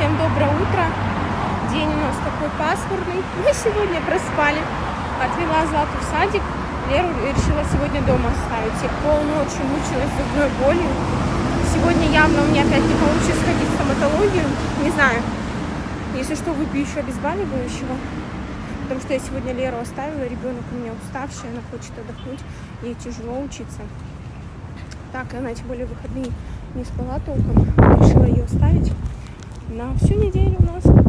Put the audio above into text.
Всем доброе утро. День у нас такой пасмурный. Мы сегодня проспали. Отвела Злату в садик. Леру решила сегодня дома оставить. Я полночи мучилась зубной болью. Сегодня явно у меня опять не получится сходить в стоматологию. Не знаю. Если что, выпью еще обезболивающего. Потому что я сегодня Леру оставила. Ребенок у меня уставший. Она хочет отдохнуть. Ей тяжело учиться. Так, она тем более выходные не спала толком. Решила ее оставить на всю неделю у нас.